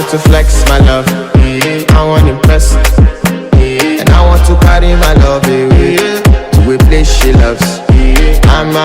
want to flex my love, I want to impress, and I want to carry my love away to a place she loves. I'm